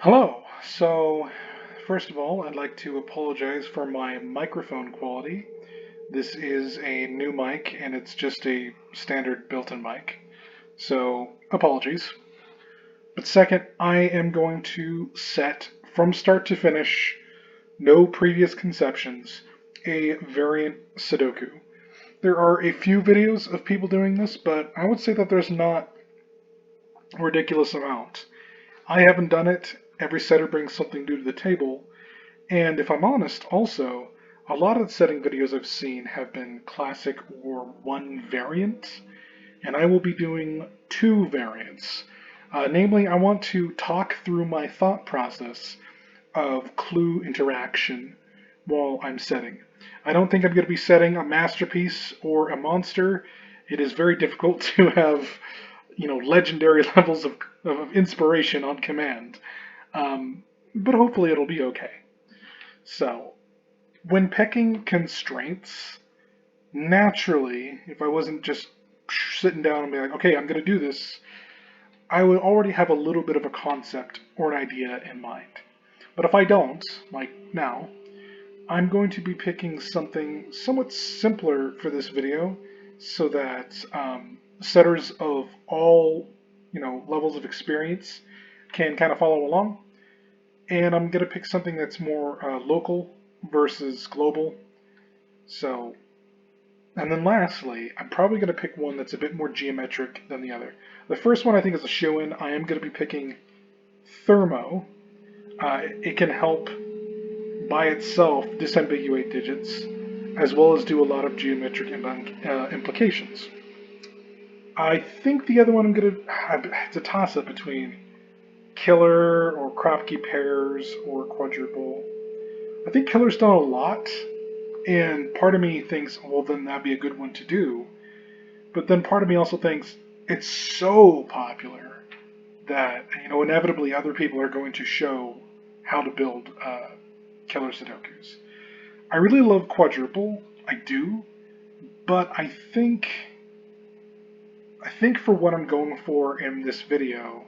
Hello. So, first of all, I'd like to apologize for my microphone quality. This is a new mic and it's just a standard built-in mic. So, apologies. But second, I am going to set from start to finish, no previous conceptions, a variant Sudoku. There are a few videos of people doing this, but I would say that there's not a ridiculous amount. I haven't done it. Every setter brings something new to the table. And if I'm honest, also, a lot of the setting videos I've seen have been classic or one variant, and I will be doing two variants. Namely, I want to talk through my thought process of clue interaction while I'm setting. I don't think I'm going to be setting a masterpiece or a monster. It is very difficult to have, legendary levels of inspiration on command. But hopefully it'll be okay. So, when picking constraints, naturally, if I wasn't just sitting down and be like, okay, I'm going to do this, I would already have a little bit of a concept or an idea in mind. But if I don't, like now, I'm going to be picking something somewhat simpler for this video so that setters of all, levels of experience can kind of follow along. And I'm going to pick something that's more local versus global. So, and then lastly, I'm probably going to pick one that's a bit more geometric than the other. The first one I think is a shoe-in. I am going to be picking Thermo. It can help by itself disambiguate digits, as well as do a lot of geometric implications. I think the other one it's a toss-up between killer or Kropki pairs or quadruple. I think killer's done a lot, and part of me thinks, well, then that'd be a good one to do. But then part of me also thinks it's so popular that, inevitably other people are going to show how to build killer Sudokus. I really love quadruple, I do, but I think for what I'm going for in this video,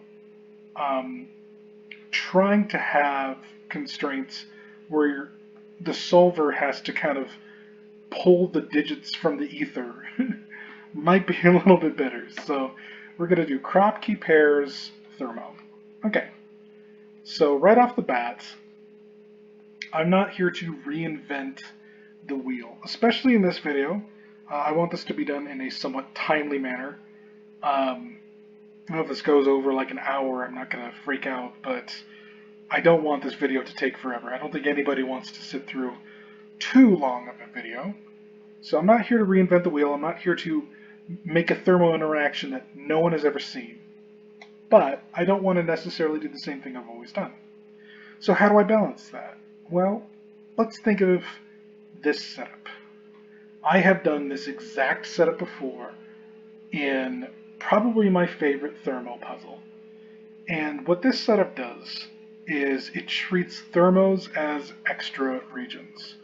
trying to have constraints where the solver has to kind of pull the digits from the ether might be a little bit better. So we're going to do Kropki pairs Thermo. Okay, so right off the bat, I'm not here to reinvent the wheel, especially in this video. I want this to be done in a somewhat timely manner. I don't know if this goes over like an hour, I'm not going to freak out, but I don't want this video to take forever. I don't think anybody wants to sit through too long of a video. So I'm not here to reinvent the wheel. I'm not here to make a thermo interaction that no one has ever seen. But I don't want to necessarily do the same thing I've always done. So how do I balance that? Well, let's think of this setup. I have done this exact setup before in probably my favorite thermo puzzle. And what this setup does is it treats thermos as extra regions.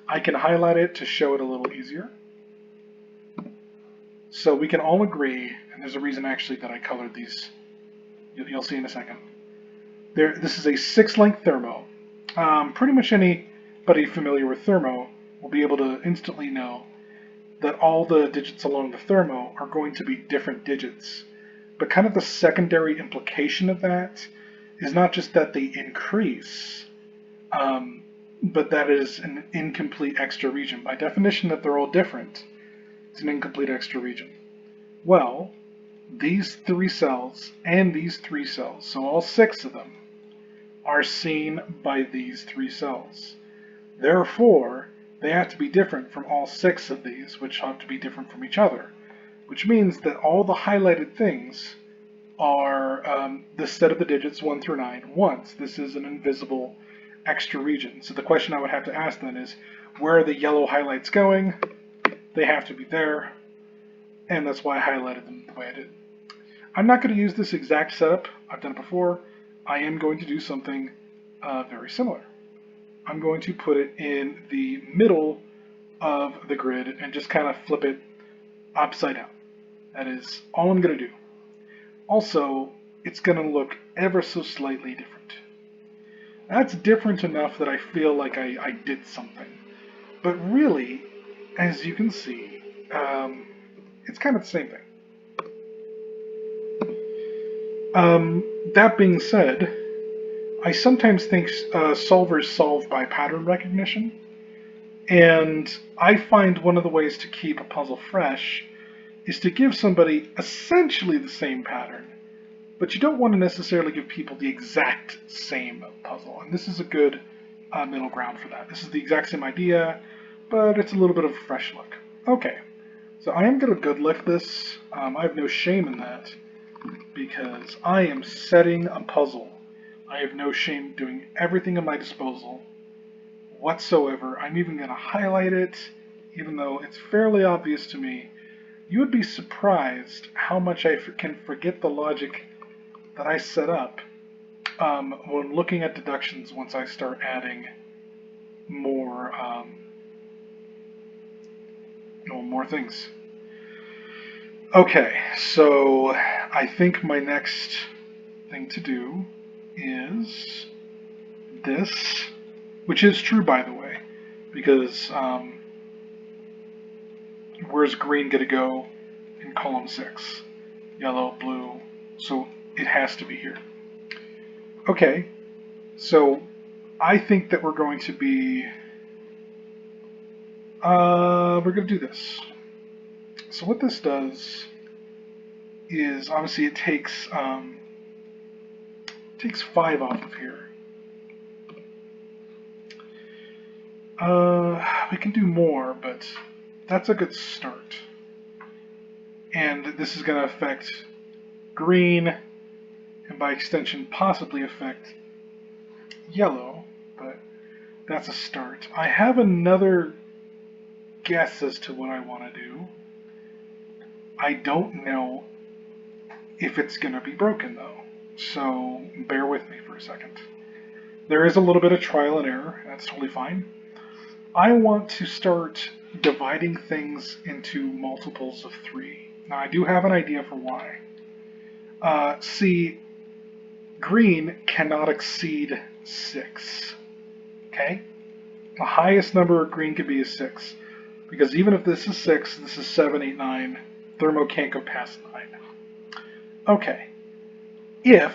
I can highlight it to show it a little easier. So we can all agree, and there's a reason actually that I colored these, you'll see in a second. This is a 6-length thermo. Pretty much anybody familiar with thermo will be able to instantly know that all the digits along the thermo are going to be different digits. But kind of the secondary implication of that is not just that they increase, but that is an incomplete extra region. By definition, that they're all different, it's an incomplete extra region. Well, these 3 cells and these 3 cells, so all 6 of them, are seen by these 3 cells. Therefore, they have to be different from all 6 of these, which have to be different from each other, which means that all the highlighted things are the set of the digits 1 through 9 once. This is an invisible extra region. So the question I would have to ask then is, where are the yellow highlights going? They have to be there, and that's why I highlighted them the way I did. I'm not going to use this exact setup. I've done it before. I am going to do something very similar. I'm going to put it in the middle of the grid and just kind of flip it upside down. That is all I'm going to do. Also, it's going to look ever so slightly different. That's different enough that I feel like I did something. But really, as you can see, it's kind of the same thing. That being said, I sometimes think solvers solve by pattern recognition, and I find one of the ways to keep a puzzle fresh is to give somebody essentially the same pattern, but you don't want to necessarily give people the exact same puzzle, and this is a good middle ground for that. This is the exact same idea, but it's a little bit of a fresh look. Okay, so I am going to good lift this. I have no shame in that, because I am setting a puzzle. I have no shame doing everything at my disposal whatsoever. I'm even going to highlight it, even though it's fairly obvious to me. You would be surprised how much I can forget the logic that I set up when looking at deductions once I start adding more, more things. Okay, so I think my next thing to do is this, which is true, by the way, because where's green going to go in column 6? Yellow, blue, so it has to be here. Okay, so I think that we're going to do this. So what this does is, obviously it takes 5 off of here. We can do more, but that's a good start. And this is going to affect green, and by extension possibly affect yellow, but that's a start. I have another guess as to what I want to do. I don't know if it's going to be broken, though, so bear with me for a second. There is a little bit of trial and error. That's totally fine. I want to start dividing things into multiples of 3. Now, I do have an idea for why. See, green cannot exceed 6. Okay? The highest number of green could be is 6. Because even if this is 6, this is 7, 8, 9. Thermo can't go past 9. Okay. If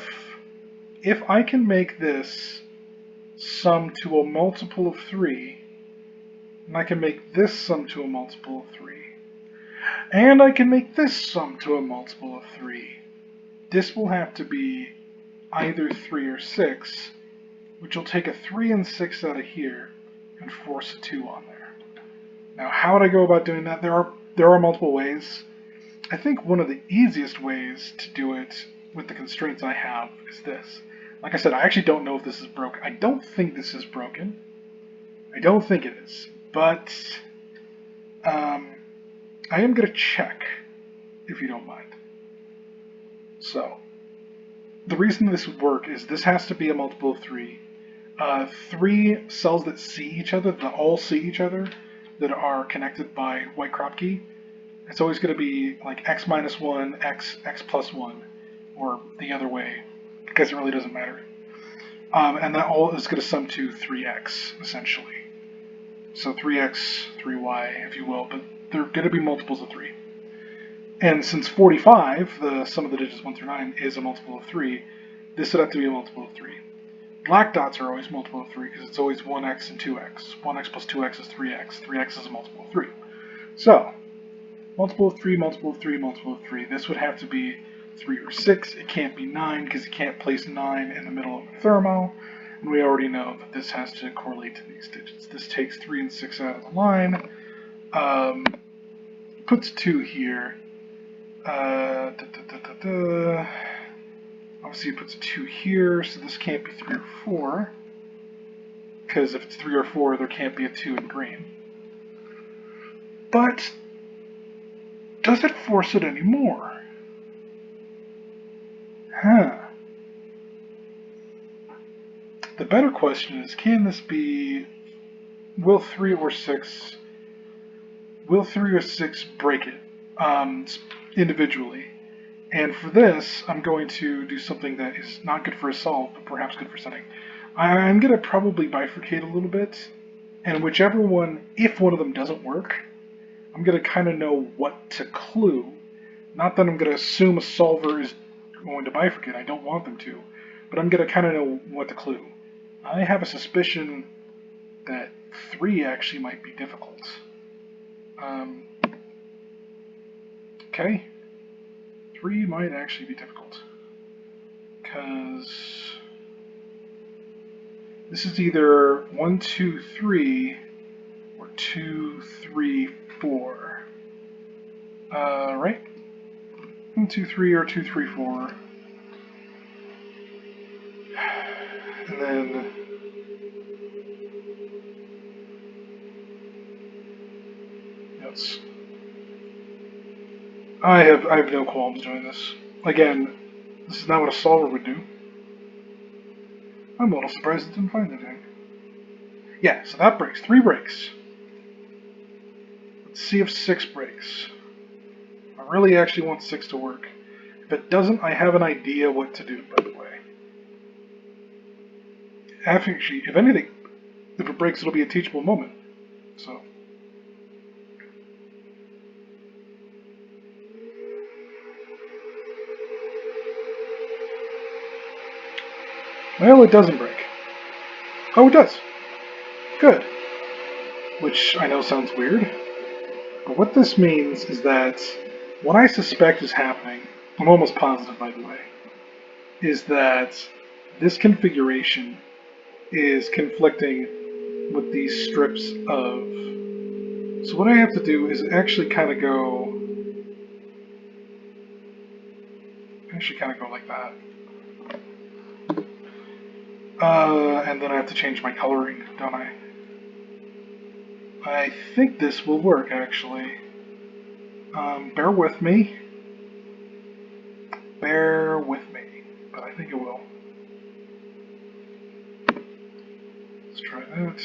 I can make this sum to a multiple of 3, and I can make this sum to a multiple of 3, and I can make this sum to a multiple of 3, this will have to be either 3 or 6, which will take a 3 and 6 out of here and force a 2 on there. Now, how would I go about doing that? There are multiple ways. I think one of the easiest ways to do it with the constraints I have is this. Like I said, I actually don't know if this is broken. I don't think this is broken. I don't think it is. But I am going to check, if you don't mind. So, the reason this would work is this has to be a multiple of 3. 3 cells that see each other, that all see each other, that are connected by white Kropki, it's always going to be like x minus 1, x plus 1, or the other way, because it really doesn't matter. And that all is going to sum to 3x, essentially. So 3x, 3y, if you will, but they're going to be multiples of 3. And since 45, the sum of the digits 1 through 9, is a multiple of 3, this would have to be a multiple of 3. Black dots are always multiple of 3 because it's always 1x and 2x. 1x plus 2x is 3x. 3x is a multiple of 3. So, multiple of 3, multiple of 3, multiple of 3. This would have to be 3 or 6. It can't be 9 because you can't place 9 in the middle of a thermo. And we already know that this has to correlate to these digits. This takes 3 and 6 out of the line. Puts 2 here. Obviously it puts a 2 here, so this can't be 3 or 4. Because if it's 3 or 4, there can't be a 2 in green. But does it force it anymore? The better question is, can this be, will 3 or 6 break it individually? And for this, I'm going to do something that is not good for a solve, but perhaps good for setting. I'm going to probably bifurcate a little bit, and whichever one, if one of them doesn't work, I'm going to kind of know what to clue. Not that I'm going to assume a solver is going to bifurcate, I don't want them to, but I'm going to kind of know what to clue. I have a suspicion that 3 actually might be difficult. Okay, 3 might actually be difficult. Because this is either 1, 2, 3, or 2, 3, 4. Right? 1, 2, 3, or 2, 3, 4. And then yes. I have no qualms doing this. Again, this is not what a solver would do. I'm a little surprised it didn't find anything. Yeah, so that breaks. 3 breaks. Let's see if 6 breaks. I really actually want 6 to work. If it doesn't, I have an idea what to do, by the way. Actually, if anything, if it breaks, it'll be a teachable moment. So. Well, it doesn't break. Oh, it does. Good. Which I know sounds weird. But what this means is that what I suspect is happening, I'm almost positive by the way, is that this configuration is conflicting with these strips of. So what I have to do is actually kind of go like that. And then I have to change my coloring, don't I? I think this will work actually. Bear with me. Bear with me. But I think it will. Let's try that.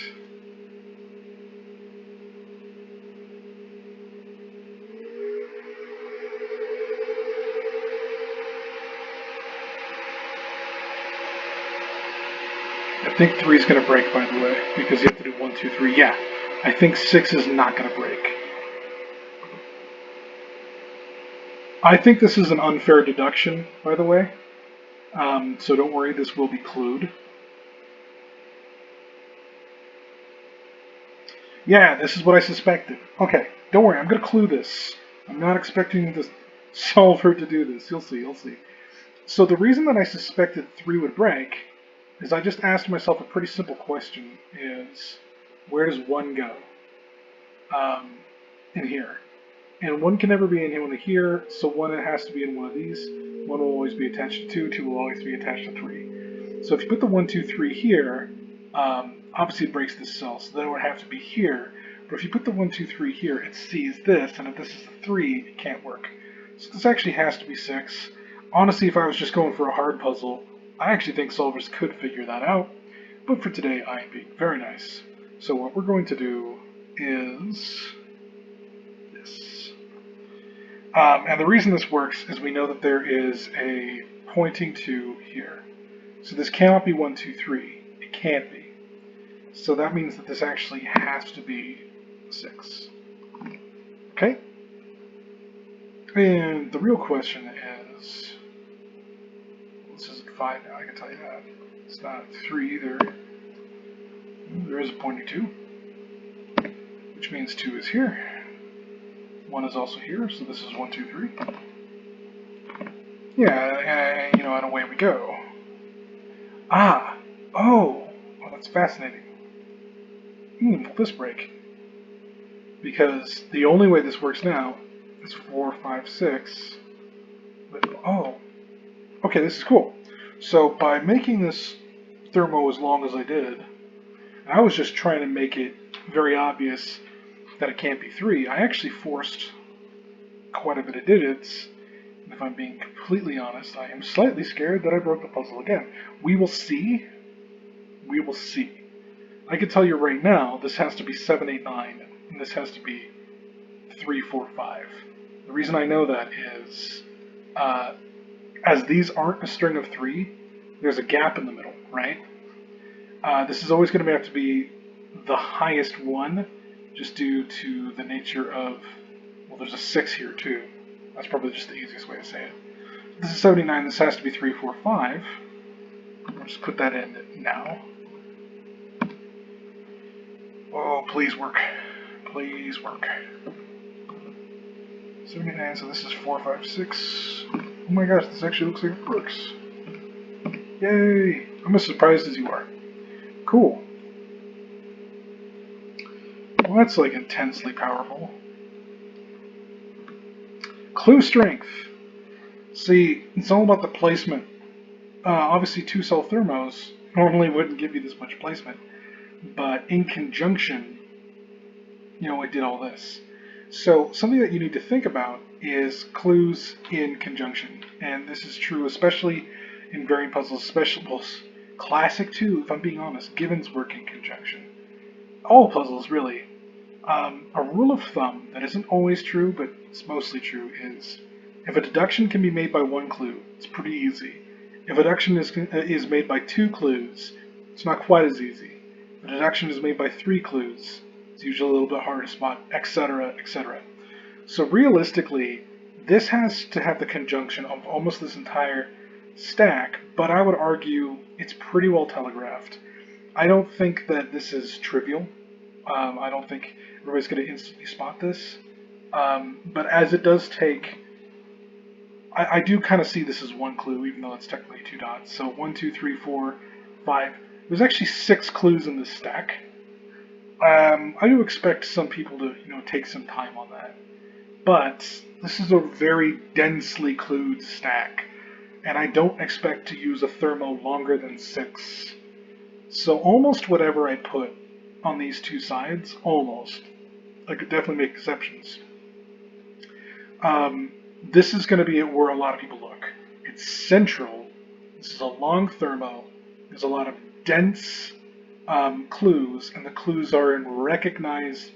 I think 3 is going to break, by the way, because you have to do 1, 2, 3. Yeah, I think 6 is not going to break. I think this is an unfair deduction, by the way. So don't worry, this will be clued. Yeah, this is what I suspected. Okay, don't worry, I'm going to clue this. I'm not expecting the solver to do this. You'll see, you'll see. So the reason that I suspected 3 would break is I just asked myself a pretty simple question, is where does 1 go in here? And 1 can never be in one of here, so 1 has to be in one of these. 1 will always be attached to 2, 2 will always be attached to 3. So if you put the 1, 2, 3 here, obviously it breaks this cell, so then it would have to be here. But if you put the 1, 2, 3 here, it sees this, and if this is a 3, it can't work. So this actually has to be 6. Honestly, if I was just going for a hard puzzle, I actually think solvers could figure that out. But for today, I am being very nice. So what we're going to do is this. And the reason this works is we know that there is a pointing to here. So this cannot be 1, 2, 3. It can't be. So that means that this actually has to be 6. Okay? And the real question is, this isn't 5 now, I can tell you that. It's not 3 either. There is a pointing 2, which means 2 is here. 1 is also here, so this is 1, 2, 3. Yeah, and away we go. Oh, that's fascinating. Will this break? Because the only way this works now is 4, 5, 6. But, okay, this is cool. So by making this thermo as long as I did, I was just trying to make it very obvious that it can't be 3. I actually forced quite a bit of digits. And if I'm being completely honest, I am slightly scared that I broke the puzzle again. We will see. We will see. I can tell you right now, this has to be 7, 8, 9, and this has to be 3, 4, 5. The reason I know that is, as these aren't a string of 3, there's a gap in the middle, right? This is always going to have to be the highest one, just due to the nature of, well, there's a 6 here too. That's probably just the easiest way to say it. This is 79, this has to be 3, 4, 5. I'll just put that in now. Oh, please work. Please work. 79, so this is 4, 5, 6. Oh my gosh, this actually looks like it works. Yay! I'm as surprised as you are. Cool. Well, that's like intensely powerful. Clue strength. See, it's all about the placement. Obviously, 2-cell thermos normally wouldn't give you this much placement, but in conjunction, it did all this. So something that you need to think about is clues in conjunction, and this is true especially in variant puzzles, especially classic too. If I'm being honest, givens work in conjunction. All puzzles really. A rule of thumb that isn't always true, but it's mostly true, is if a deduction can be made by one clue, it's pretty easy. If a deduction is made by 2 clues, it's not quite as easy. If a deduction is made by 3 clues, it's usually a little bit harder to spot, etc., etc. So realistically, this has to have the conjunction of almost this entire stack, but I would argue it's pretty well telegraphed. I don't think that this is trivial. I don't think everybody's going to instantly spot this. But as it does take, I do kind of see this as one clue, even though it's technically 2 dots. So 1, 2, 3, 4, 5. There's actually 6 clues in this stack. I do expect some people to, take some time on that. But this is a very densely clued stack, and I don't expect to use a thermo longer than 6. So almost whatever I put on these 2 sides, almost. I could definitely make exceptions. This is going to be where a lot of people look. It's central. This is a long thermo. There's a lot of dense clues, and the clues are in recognized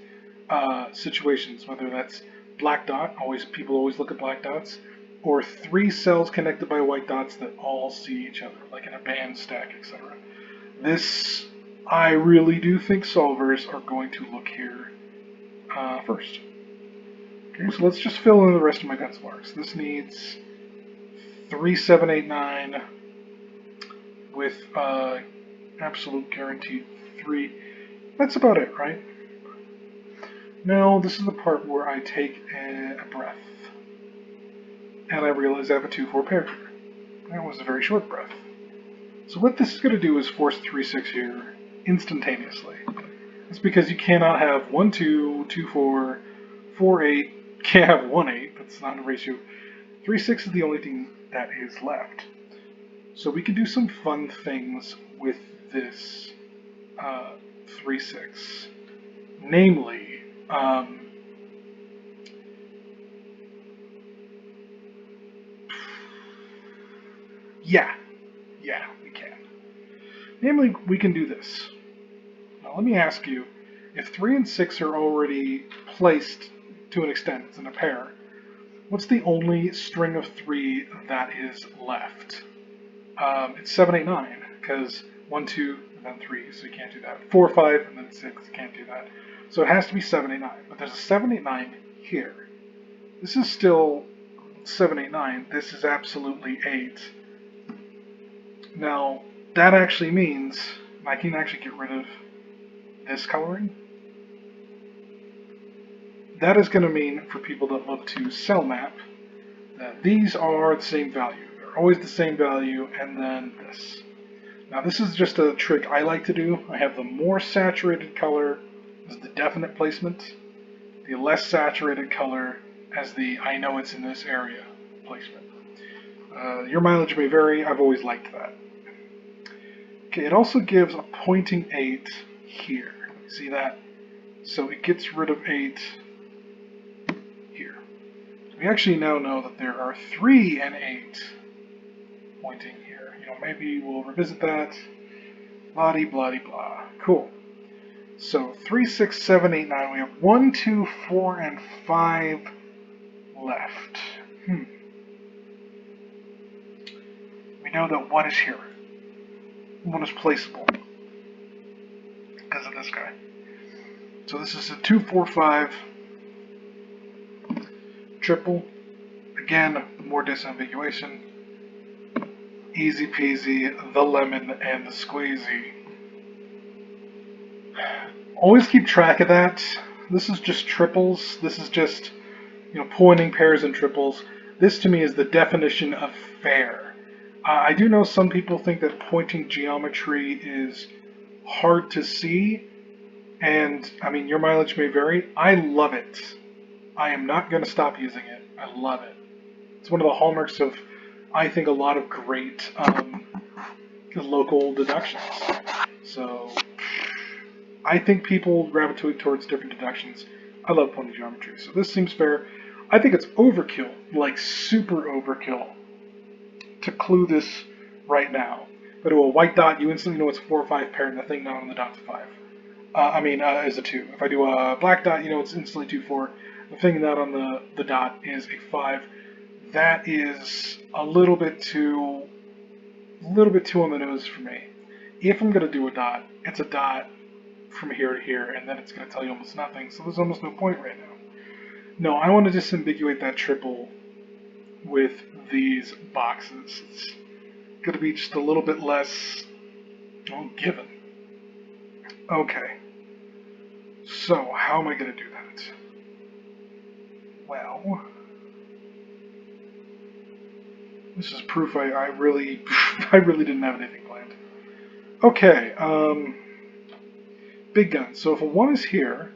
situations, whether that's black dot, people always look at black dots, or 3 cells connected by white dots that all see each other, like in a band stack, etc. This, I really do think solvers are going to look here first. Okay, so let's just fill in the rest of my pencil marks. This needs 3, 7, 8, 9 with absolute guaranteed 3. That's about it, right? Now, this is the part where I take a breath, and I realize I have a 2-4 pair here. That was a very short breath. So what this is going to do is force 3, 6 here instantaneously. That's because you cannot have 1, 2, 2, 4, 4, 8, can't have 1, 8, that's not a ratio. 3, 6 is the only thing that is left. So we can do some fun things with this 3, 6. Namely, yeah, we can. Namely, we can do this. Now let me ask you, if 3 and 6 are already placed to an extent, it's in a pair, what's the only string of 3 that is left? It's 7, 8, 9, because 1, 2, and then 3, so you can't do that. 4, 5, and then 6, can't do that. So it has to be 7, 8, 9, but there's a 7, 8, 9 here. This is still 7, 8, 9, this is absolutely 8. Now, that actually means I can actually get rid of this coloring. That is going to mean, for people that love to cell map, that these are the same value. They're always the same value, and then this. Now this is just a trick I like to do. I have the more saturated color as the definite placement, the less saturated color as the I know it's in this area placement. Your mileage may vary, I've always liked that. Okay, it also gives a pointing 8 here. See that? So it gets rid of 8 here. We actually now know that there are 3 and 8 pointing here. Maybe we'll revisit that. Blah-de, blah-de, blah. Cool. So 3, 6, 7, 8, 9. We have 1, 2, 4, and 5 left. We know that 1 is here. 1 is placeable. because of this guy. So this is a 245 triple. Again, more disambiguation. Easy peasy, the lemon and the squeezy. Always keep track of that. This is just triples. This is just, pointing pairs and triples. This to me is the definition of fair. I do know some people think that pointing geometry is hard to see, and I mean, your mileage may vary. I love it. I am not going to stop using it. I love it. It's one of the hallmarks of, I think, a lot of great local deductions. So, I think people gravitate towards different deductions. I love pointing geometry, so this seems fair. I think it's overkill, like super overkill, to clue this right now. If I do a white dot, you instantly know it's a 4 or 5 pair, and the thing not on the dot's a 5. Is a 2. If I do a black dot, it's instantly 2, 4. The thing not on the dot is a 5. That is a little bit too on the nose for me. If I'm going to do a dot, it's a dot from here to here, and then it's going to tell you almost nothing, so there's almost no point right now. No, I want to disambiguate that triple with these boxes. It's going to be just a little bit less, given. Okay. So, how am I going to do that? Well, this is proof I really I really didn't have anything planned. Okay, big gun. So if a 1 is here,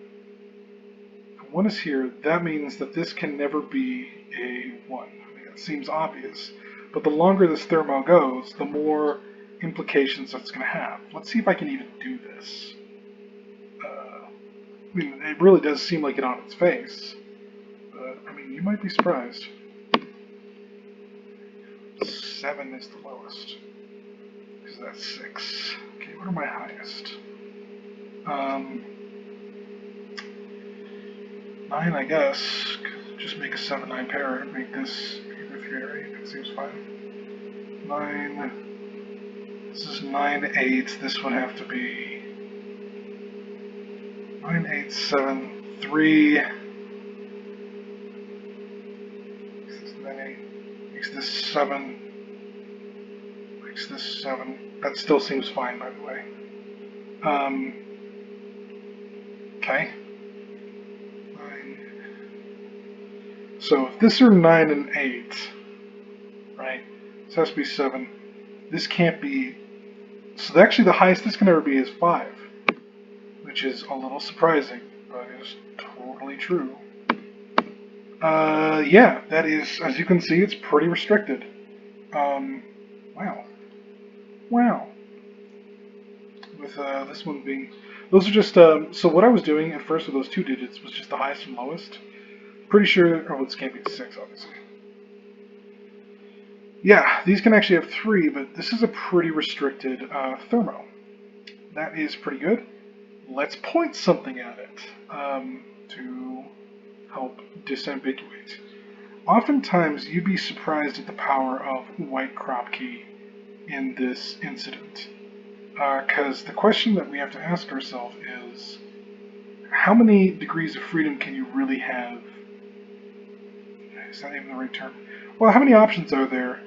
that means that this can never be a 1. I mean, it seems obvious. But the longer this Thermo goes, the more implications that's going to have. Let's see if I can even do this. I mean, it really does seem like it on its face. But, I mean, you might be surprised. 7 is the lowest. Because that's 6. Okay, what are my highest? 9, I guess. Just make a 7-9 pair and make this either 3 or 8. It seems fine. 9. This is 9, 8. This would have to be 9, 8, 7, 3. This is 9, 8. Makes this 7. Makes this 7. That still seems fine, by the way. Okay. 9. So if this are 9 and 8, right? This has to be 7. This can't be. So actually, the highest this can ever be is 5, which is a little surprising, but is totally true. Yeah, that is, as you can see, it's pretty restricted. Wow. Wow. With this one being, those are just, so what I was doing at first with those 2 digits was just the highest and lowest. Pretty sure, this can't be 6, obviously. Yeah, these can actually have 3, but this is a pretty restricted Thermo. That is pretty good. Let's point something at it to help disambiguate. Oftentimes, you'd be surprised at the power of white Kropki in this incident. Because the question that we have to ask ourselves is, how many degrees of freedom can you really have? Is that even the right term? Well, how many options are there?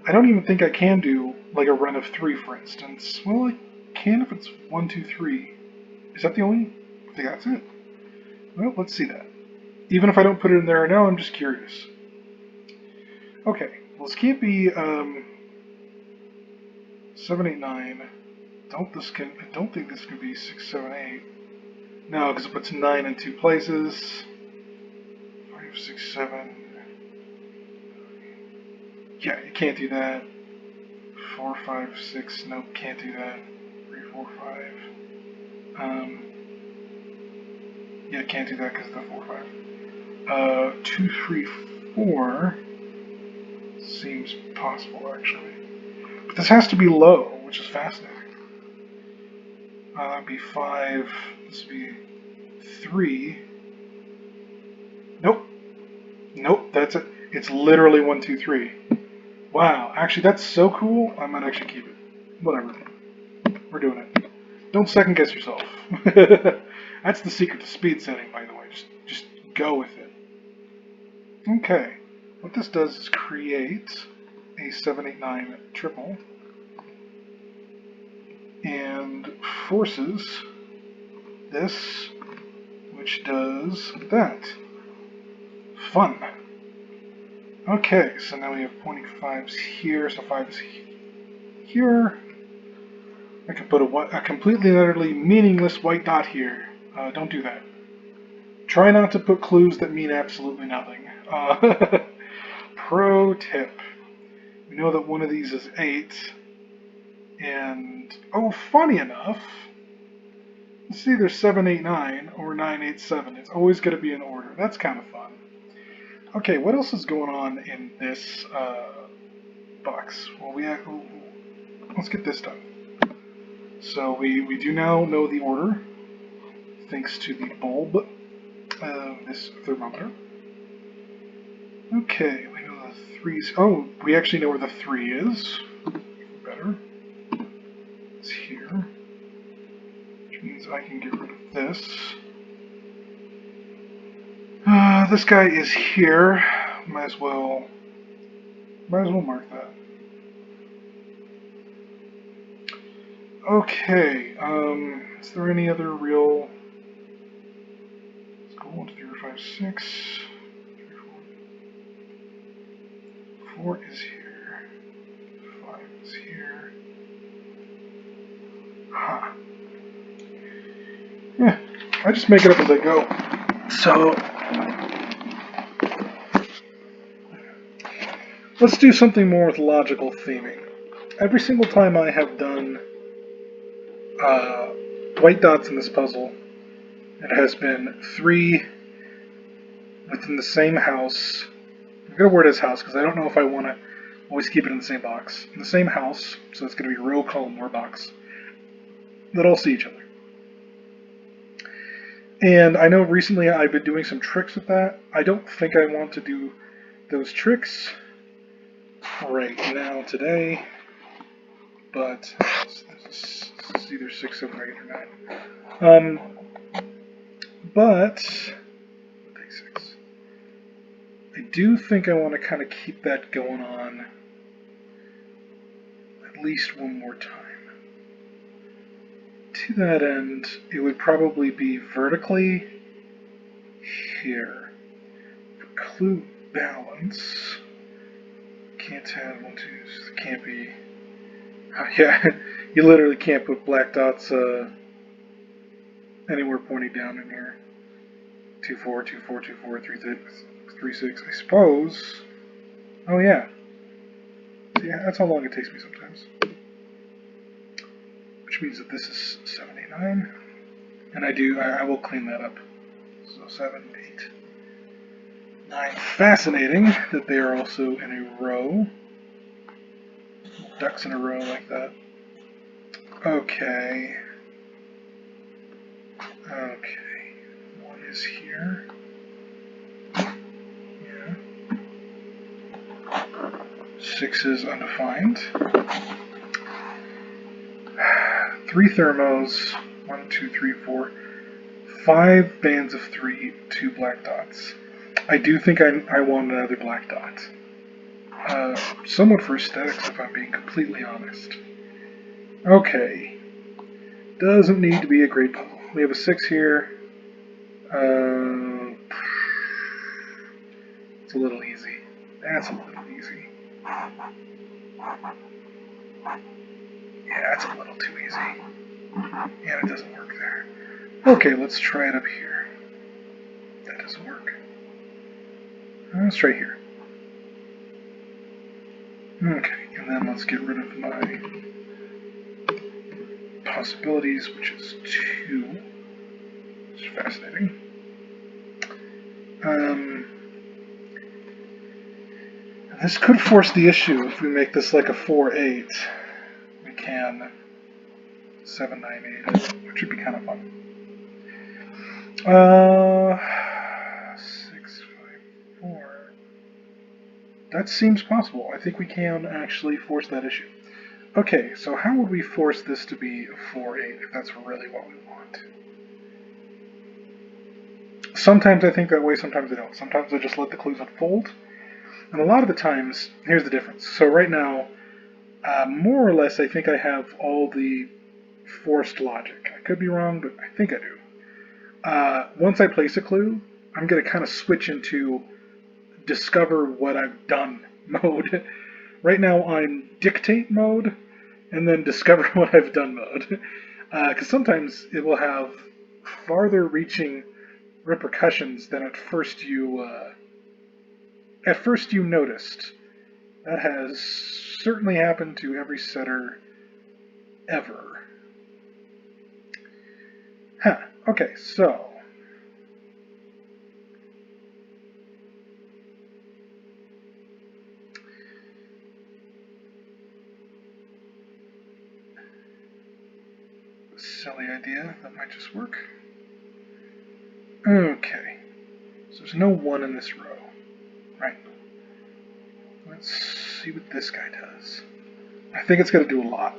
I don't even think I can do like a run of 3, for instance. Well, I can if it's 1, 2, 3. Is that the only? I think that's it. Well, let's see that. Even if I don't put it in there now, I'm just curious. Okay, well, this can't be 7, 8, 9. I don't think this can be 6, 7, 8. No, because it puts 9 in 2 places. 5, 6, 7. Yeah, you can't do that. 4, 5, 6. Nope, can't do that. 3, 4, 5. Yeah, can't do that because of the 4, 5. 2, 3, 4 seems possible actually. But this has to be low, which is fascinating. That'd be 5. This would be 3. Nope. Nope, that's it. It's literally 1, 2, 3. Wow, actually that's so cool, I might actually keep it. Whatever. We're doing it. Don't second guess yourself. That's the secret to speed setting, by the way. Just go with it. Okay. What this does is create a 789 triple and forces this, which does that. Fun. Okay, so now we have pointing fives here, so 5 is here. I could put a completely and utterly meaningless white dot here. Don't do that. Try not to put clues that mean absolutely nothing. Pro tip. We know that one of these is 8. And, oh, funny enough, it's either 789 or 987. It's always going to be in order. That's kind of fun. Okay, what else is going on in this box? Well, let's get this done. So we do now know the order, thanks to the bulb of this thermometer. Okay, we know the 3's. Oh, we actually know where the 3 is. Better. It's here. Which means I can get rid of this. This guy is here. Might as well mark that. Okay, is there any other real... Let's go 1, 2, 3, 4, 5, 6. 3, 4. 4 is here. 5 is here. Huh. Yeah, I just make it up as I go. So, let's do something more with logical theming. Every single time I have done white dots in this puzzle, it has been 3 within the same house. I'm going to word as house because I don't know if I want to always keep it in the same box. In the same house, so it's going to be row, column, or box, that all see each other. And I know recently I've been doing some tricks with that. I don't think I want to do those tricks right now today, but this is either 6, 7, or 8, or 9. But take 6. I do think I want to kind of keep that going on at least one more time. To that end, it would probably be vertically here. For clue balance, can't have 1, 2, can't be. Yeah, you literally can't put black dots anywhere pointing down in here. 2, 4, 2, 4, 2, 4, 3, 6, 3, 6. I suppose. Oh yeah. See, that's how long it takes me sometimes. Which means that this is 7, 8, 9. And I will clean that up. So 7, 8, 9. Fascinating that they are also in a row. Ducks in a row like that. Okay. Okay. 1 is here. Yeah. 6 is undefined. 3 thermos. 1, 2, 3, 4. 5 bands of 3, 2 black dots. I do think I want another black dot. Somewhat for aesthetics, if I'm being completely honest. Okay. Doesn't need to be a great puzzle. We have a 6 here. It's a little easy. That's a little easy. Yeah, that's a little too easy. And it doesn't work there. Okay, let's try it up here. That doesn't work. Let's try here. Okay, and then let's get rid of my possibilities, which is 2. It's fascinating. This could force the issue if we make this like a 4, 8. We can 7, 9, 8, which would be kind of fun. 6, 5, 4. That seems possible. I think we can actually force that issue. Okay, so how would we force this to be 4/8 if that's really what we want? Sometimes I think that way, sometimes I don't. Sometimes I just let the clues unfold. And a lot of the times, here's the difference. So right now, more or less, I think I have all the forced logic. I could be wrong, but I think I do. Once I place a clue, I'm going to kind of switch into discover what I've done mode. Right now I'm dictate mode and then discover what I've done mode. Because sometimes it will have farther reaching repercussions than at first you noticed. That has certainly happened to every setter ever. Huh. Okay, so silly idea that might just work. Okay, so there's no 1 in this row, right? Let's see what this guy does. I think it's going to do a lot,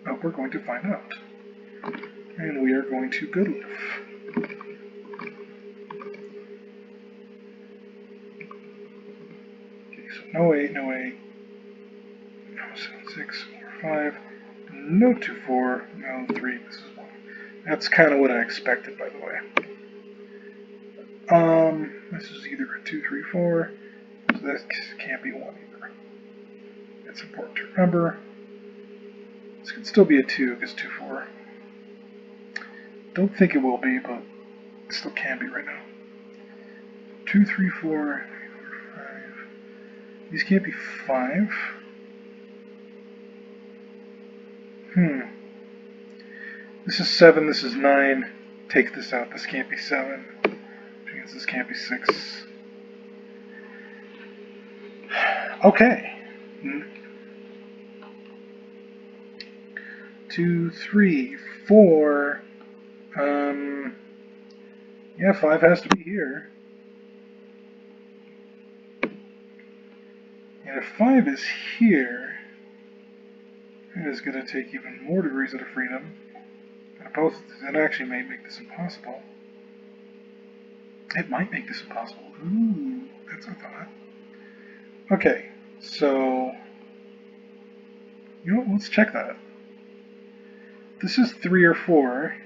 but we're going to find out. And we are going to good live. Okay, so no 8, no 8, no 7, 6, 4, 5, no 2, 4, no 3, this is 1. That's kind of what I expected, by the way. This is either a 2, 3, 4, so this can't be 1 either. It's important to remember. This could still be a 2, because 2, 4. Don't think it will be, but it still can be right now. 2, 3, 4, 5. These can't be 5. This is 7, this is 9. Take this out, this can't be 7. Which means this can't be 6. Okay. 2, 3, 4. Yeah, 5 has to be here. And if 5 is here, it is going to take even more degrees of freedom. That actually may make this impossible. It might make this impossible. Ooh, that's a thought. Okay, so you know what? Let's check that. This is 3 or 4,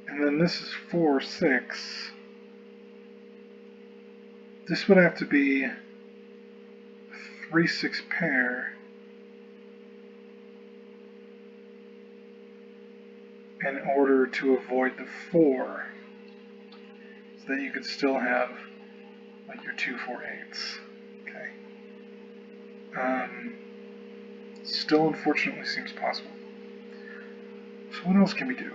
and then this is 4 or 6. This would have to be a 3, 6 pair. In order to avoid the 4, so that you could still have like your 2, 4, 8s. Okay. Still, unfortunately, seems possible. So what else can we do?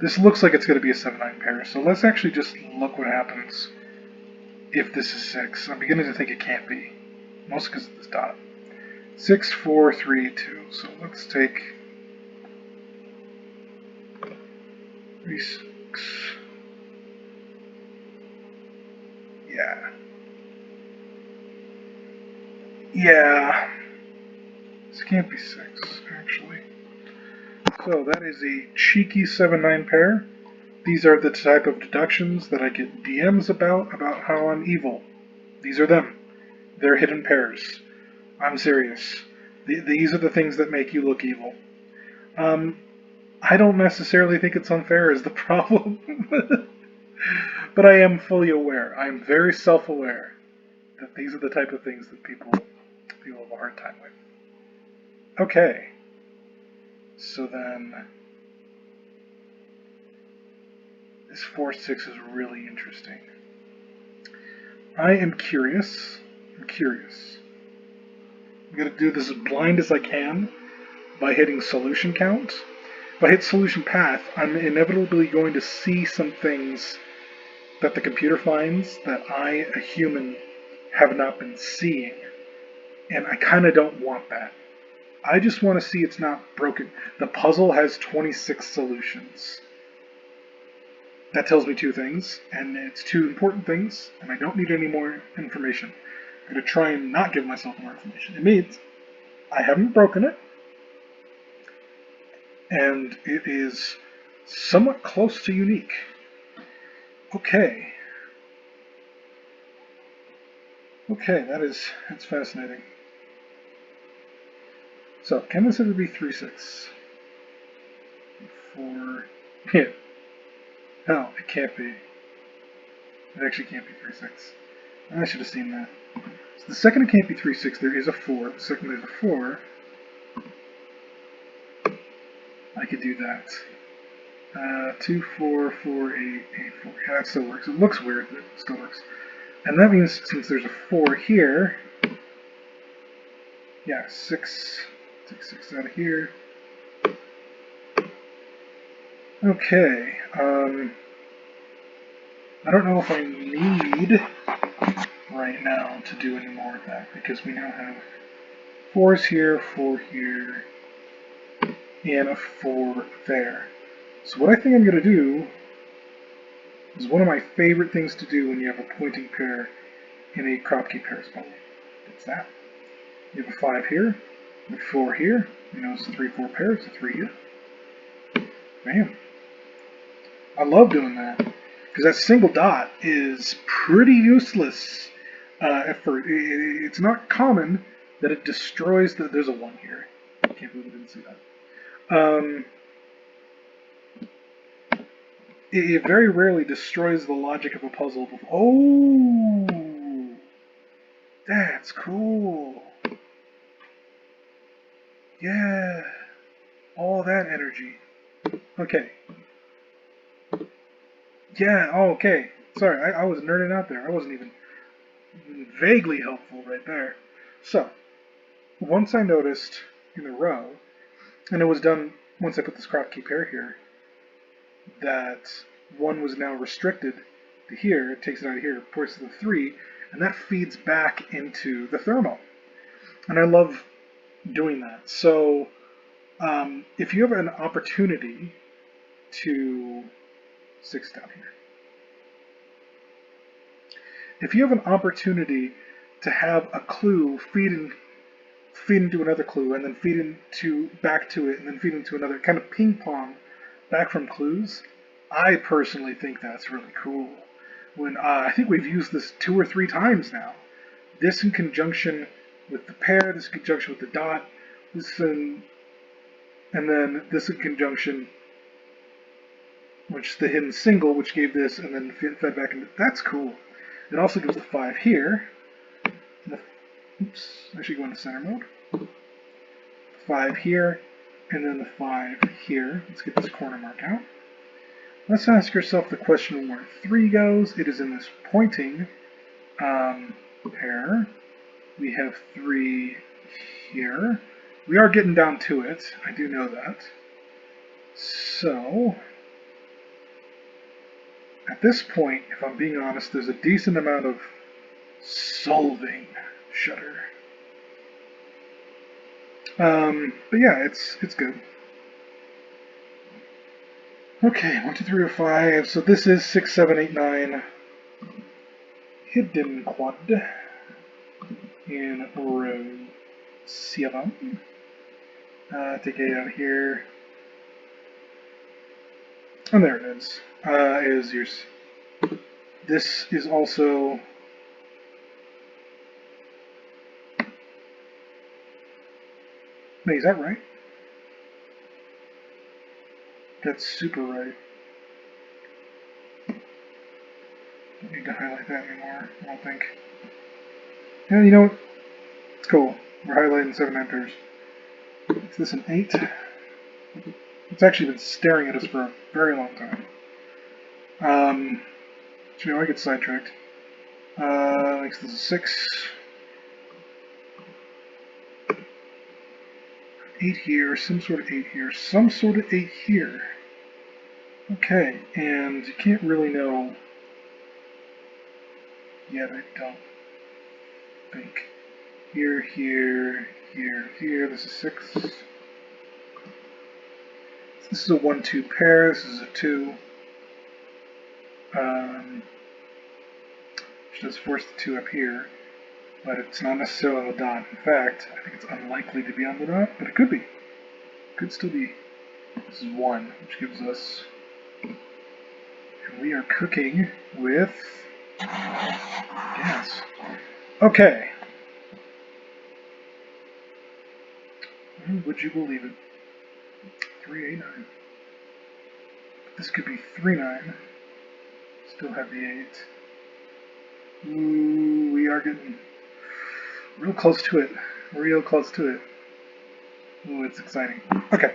This looks like it's going to be a 7-9 pair, so let's actually just look what happens if this is 6. I'm beginning to think it can't be, mostly because of this dot. 6, 4, 3, 2. So let's take 3, 6. Yeah. Yeah. This can't be 6, actually. So that is a cheeky 7-9 pair. These are the type of deductions that I get DMs about how I'm evil. These are them. They're hidden pairs. I'm serious. These are the things that make you look evil. I don't necessarily think it's unfair is the problem. But I am fully aware. I am very self-aware that these are the type of things that people have a hard time with. Okay. So then this 4-6 is really interesting. I am curious. I'm going to do this as blind as I can by hitting solution count. If I hit solution path, I'm inevitably going to see some things that the computer finds that I, a human, have not been seeing. And I kind of don't want that. I just want to see it's not broken. The puzzle has 26 solutions. That tells me two things, and it's two important things, and I don't need any more information. I'm going to try and not give myself more information. It means I haven't broken it, and it is somewhat close to unique. Okay. Okay, that's fascinating. So, can this ever be 3/6? 4. Yeah. No, it can't be. It actually can't be 3/6. I should have seen that. So the second it can't be 3/6, there is a 4. The second there's a 4, I could do that. 2, 4, 4, 8, 8, 4. Yeah, that still works. It looks weird, but it still works. And that means since there's a 4 here, yeah, 6. Take 6 out of here. Okay. I don't know if I need right now to do any more of that because we now have 4s here, 4 here, and a 4 there. So what I think I'm going to do is one of my favorite things to do when you have a pointing pair in a Kropki pairs bubble. It's that. You have a 5 here, a 4 here, you know, it's 3, 4 pairs, a 3 here. Bam. I love doing that because that single dot is pretty useless. It's not common that it destroys the. There's a 1 here. I can't believe I didn't see that. It very rarely destroys the logic of a puzzle. Oh, that's cool. Yeah, all that energy. Okay. Yeah, oh, okay. Sorry, I was nerding out there. I wasn't even vaguely helpful right there. So, once I noticed in a row, and it was done once I put this Kropki pair here, that 1 was now restricted to here, it takes it out of here, points to the 3, and that feeds back into the Thermo. And I love doing that. So, if you have an opportunity to 6 down here, if you have an opportunity to have a clue feed into another clue, and then feed into back to it, and then feed into another, kind of ping pong back from clues, I personally think that's really cool. When I think we've used this 2 or 3 times now. This in conjunction with the pair, this in conjunction with the dot, and then this in conjunction, which is the hidden single, which gave this, and then fed back into. That's cool. It also gives the 5 here. Oops, I should go into center mode. 5 here, and then the 5 here. Let's get this corner mark out. Let's ask yourself the question where 3 goes. It is in this pointing pair. We have 3 here. We are getting down to it. I do know that. So, at this point, if I'm being honest, there's a decent amount of solving shutter. But yeah, it's good. Okay, 1, 2, 3, 4, 5. So this is 6, 7, 8, 9. Hidden quad in row 7. Take 8 out of here. And there it is. Is yours. This is also. Wait, is that right? That's super right. Don't need to highlight that anymore, I don't think. Yeah, you know what? It's cool. We're highlighting 7, 9 pairs. Is this an 8? It's actually been staring at us for a very long time. So I get sidetracked. Makes this a 6. 8 here, some sort of 8 here, some sort of 8 here. Okay, and you can't really know yet, I don't think. Here, here, here, here, this is 6. This is a 1, 2 pair, this is a 2. Which does force the 2 up here, but it's not necessarily on the dot. In fact, I think it's unlikely to be on the dot, but it could be. Could still be. This is 1, which gives us... And we are cooking with gas. Okay. Would you believe it? 389. This could be 39. Still have the 8. Ooh, we are getting real close to it. Real close to it. Ooh, it's exciting. Okay.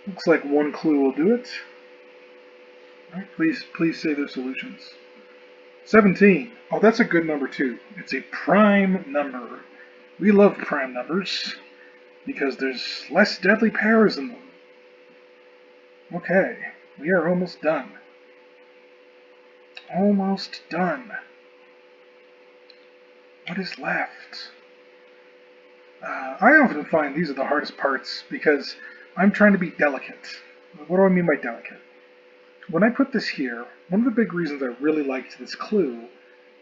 Looks like 1 clue will do it. All right, please say their solutions. 17. Oh, that's a good number too. It's a prime number. We love prime numbers because there's less deadly pairs in them. Okay, we are almost done. Almost done. What is left? I often find these are the hardest parts because I'm trying to be delicate. What do I mean by delicate? When I put this here, one of the big reasons I really liked this clue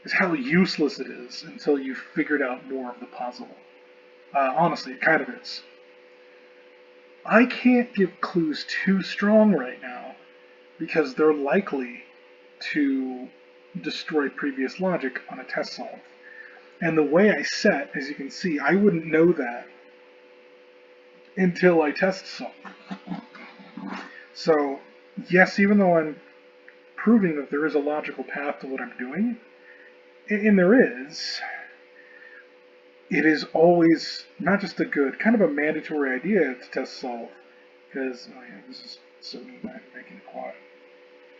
is how useless it is until you've figured out more of the puzzle. Honestly, it kind of is. I can't give clues too strong right now because they're likely to destroy previous logic on a test solve. And the way I set, as you can see, I wouldn't know that until I test solve. So, yes, even though I'm proving that there is a logical path to what I'm doing, and there is, it is always not just a good, kind of a mandatory idea to test solve. Because, oh yeah, this is 79 making a quad.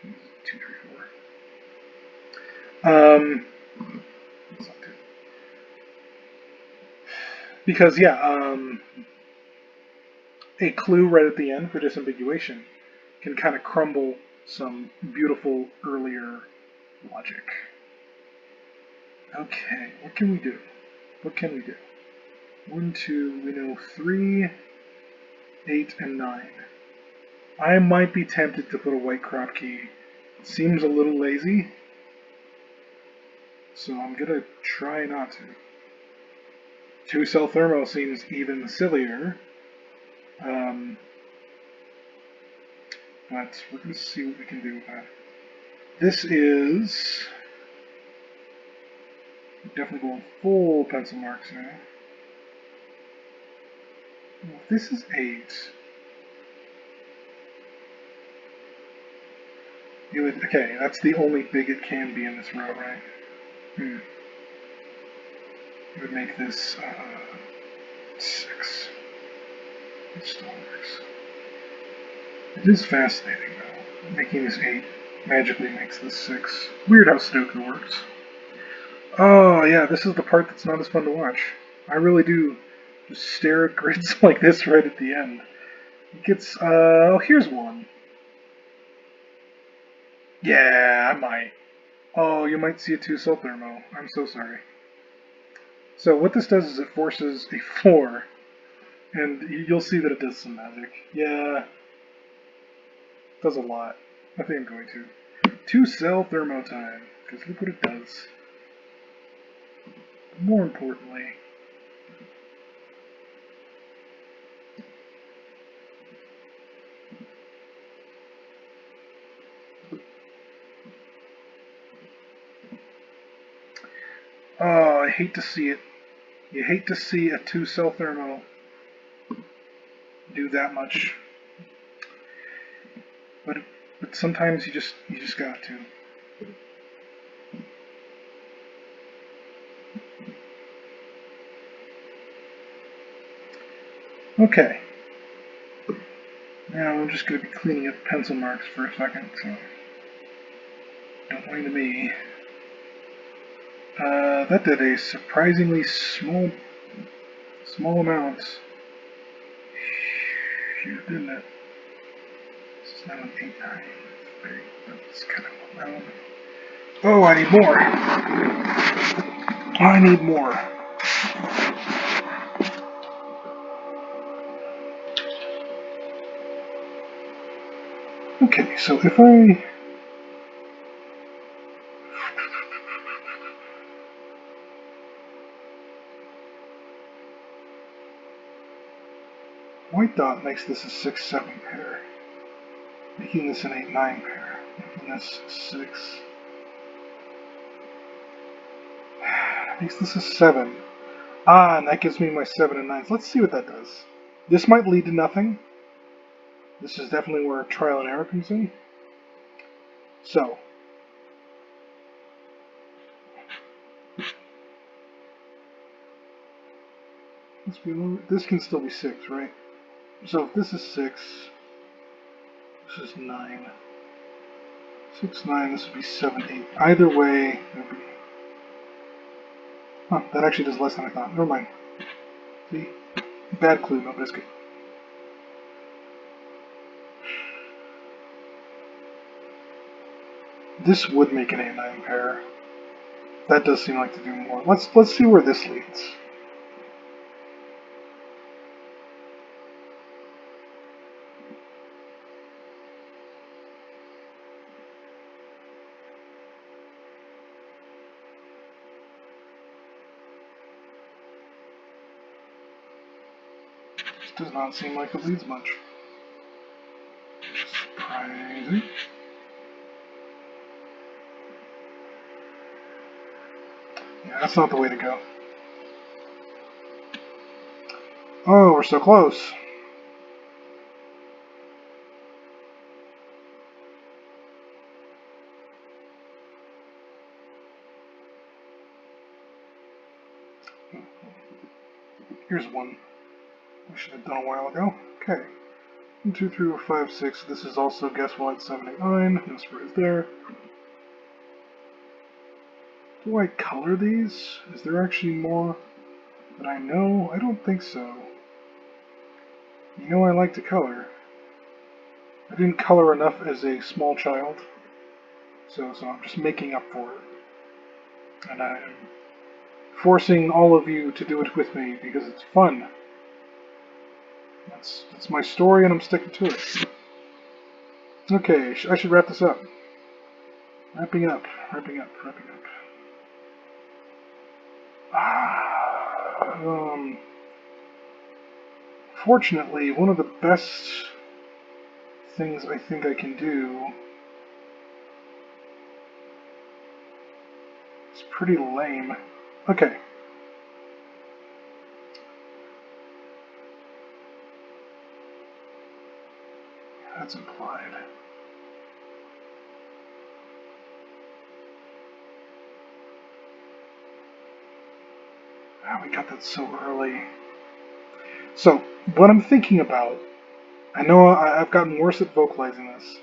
2, 3, 4. That's not good. Because, yeah, a clue right at the end for disambiguation can kind of crumble some beautiful earlier logic. Okay, what can we do? What can we do? 1, 2, we know 3, 8, and 9. I might be tempted to put a white Kropki. It seems a little lazy, so I'm gonna try not to. 2-cell Thermo seems even sillier, but we're gonna see what we can do with that. This is definitely going full pencil marks now. Well, this is 8. Okay, that's the only big it can be in this row, right? It would make this 6. It still works. It is fascinating, though. Making this 8 magically makes this 6. Weird how Sudoku works. Oh, yeah, this is the part that's not as fun to watch. I really do just stare at grids like this right at the end. It gets, oh, here's one. Yeah, I might. Oh, you might see a 2-cell Thermo. I'm so sorry. So what this does is it forces a 4, and you'll see that it does some magic. Yeah, it does a lot. I think I'm going to. 2-cell Thermo time, because look what it does. More importantly, oh, I hate to see it. You hate to see a 2-cell Thermo do that much, but sometimes you just got to. Okay. Now I'm just going to be cleaning up pencil marks for a second, so don't mind me. That did a surprisingly small amount. Phew, didn't it? This is now an 8-9. That's kind of low. Oh, I need more. I need more. Okay, so if I White dot makes this a 6-7 pair, making this an 8-9 pair, making this 6. Makes this a 7. Ah, and that gives me my 7 and 9s. Let's see what that does. This might lead to nothing. This is definitely where trial and error comes in. So, this can still be 6, right? So if this is 6, this is 9. 6, 9, this would be 7, 8. Either way, it would be... Huh, that actually does less than I thought. Never mind. See? Bad clue, no biscuit. This would make an 8-9 pair. That does seem like to do more. Let's see where this leads. This does not seem like it leads much. Surprising. Yeah, that's not the way to go. Oh, we're so close. Here's one we should have done a while ago. Okay. 1, 2, 3, 4, 5, 6. This is also, guess what, 7, 8, 9. No surprise there. Do I color these? Is there actually more that I know? I don't think so. You know I like to color. I didn't color enough as a small child, so I'm just making up for it. And I'm forcing all of you to do it with me because it's fun. That's my story and I'm sticking to it. Okay, I should wrap this up. Wrapping up. Fortunately, one of the best things I think I can do is pretty lame. Okay. That's implied. Ah, we got that so early. So, what I'm thinking about, I know I've gotten worse at vocalizing this,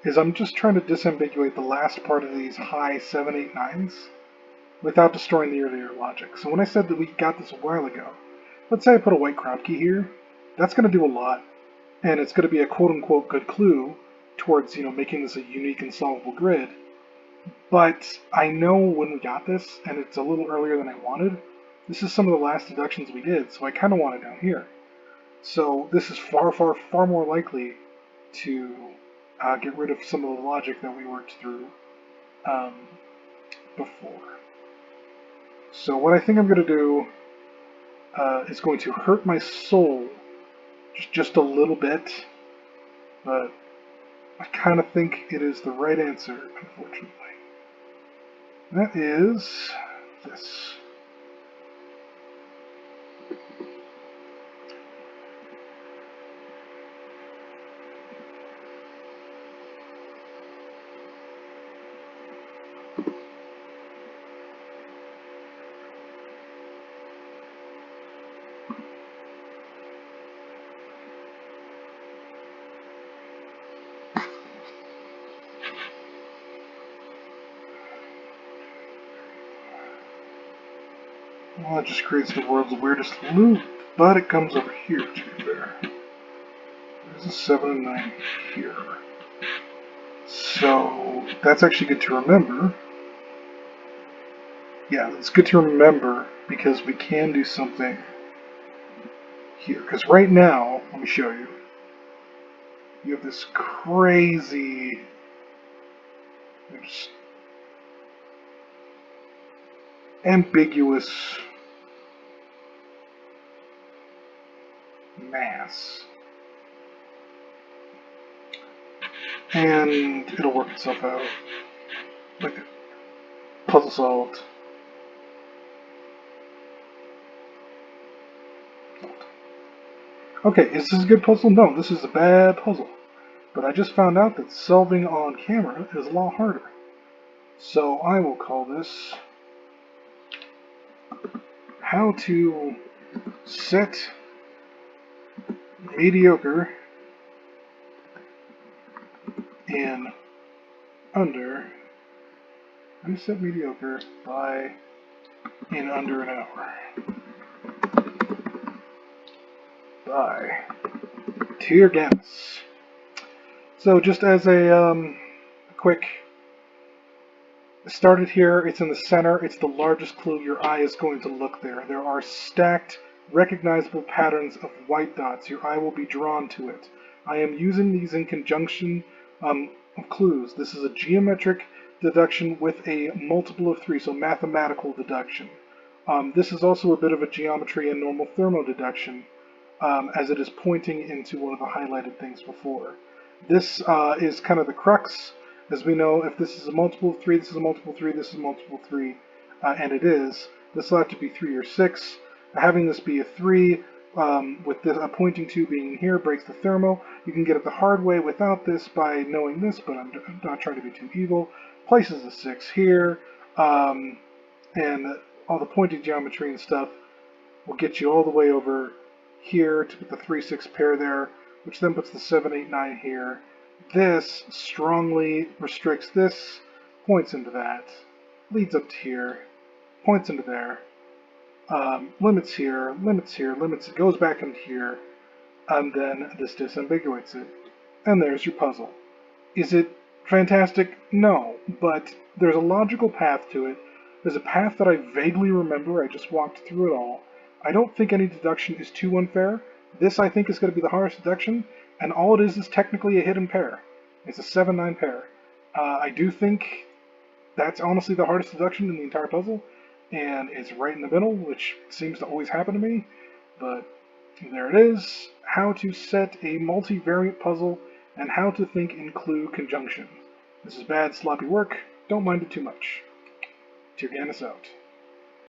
is I'm just trying to disambiguate the last part of these high 7, 8, 9s without destroying the earlier logic. So when I said that we got this a while ago, let's say I put a white Kropki here, that's going to do a lot, and it's going to be a quote-unquote good clue towards, making this a unique and solvable grid. But I know when we got this, and it's a little earlier than I wanted, this is some of the last deductions we did, so I kind of want it down here. So this is far, far, far more likely to get rid of some of the logic that we worked through before. So what I think I'm going to do is going to hurt my soul just a little bit, but I kind of think it is the right answer, unfortunately. That is this. Well, it just creates the world's weirdest loop, but it comes over here, to be fair. There's a 7 and 9 here. So, that's actually good to remember. Yeah, it's good to remember because we can do something here. Because right now, let me show you, you have this crazy, just ambiguous mass. And it'll work itself out. Like, puzzle solved. Okay, is this a good puzzle? No, this is a bad puzzle. But I just found out that solving on camera is a lot harder. So I will call this how to set mediocre in under, how to set mediocre by in under an hour. By Tier Gamus. So just as a quick, started here, it's in the center, it's the largest clue, your eye is going to look there. There are stacked, recognizable patterns of white dots. Your eye will be drawn to it. I am using these in conjunction of clues. This is a geometric deduction with a multiple of 3, so mathematical deduction. This is also a bit of a geometry and normal thermo deduction, as it is pointing into one of the highlighted things before. This is kind of the crux. As we know, if this is a multiple of 3, this is a multiple of 3, this is a multiple of 3, and it is, this will have to be 3 or 6. Having this be a 3, with this, a pointing to being here, breaks the thermo. You can get it the hard way without this by knowing this, but I'm not trying to be too evil. Places a 6 here, and all the pointing geometry and stuff will get you all the way over here to put the 3-6 pair there, which then puts the 7-8-9 here. This strongly restricts this, points into that, leads up to here, points into there, limits here, limits, it goes back into here, and then this disambiguates it. And there's your puzzle. Is it fantastic? No, but there's a logical path to it. There's a path that I vaguely remember, I just walked through it all. I don't think any deduction is too unfair. This, I think, is going to be the hardest deduction, and all it is technically a hidden pair. It's a 7-9 pair. I do think that's honestly the hardest deduction in the entire puzzle, and it's right in the middle, which seems to always happen to me, but there it is. How to set a multivariate puzzle, and how to think in clue conjunction. This is bad, sloppy work. Don't mind it too much. Tirganus out.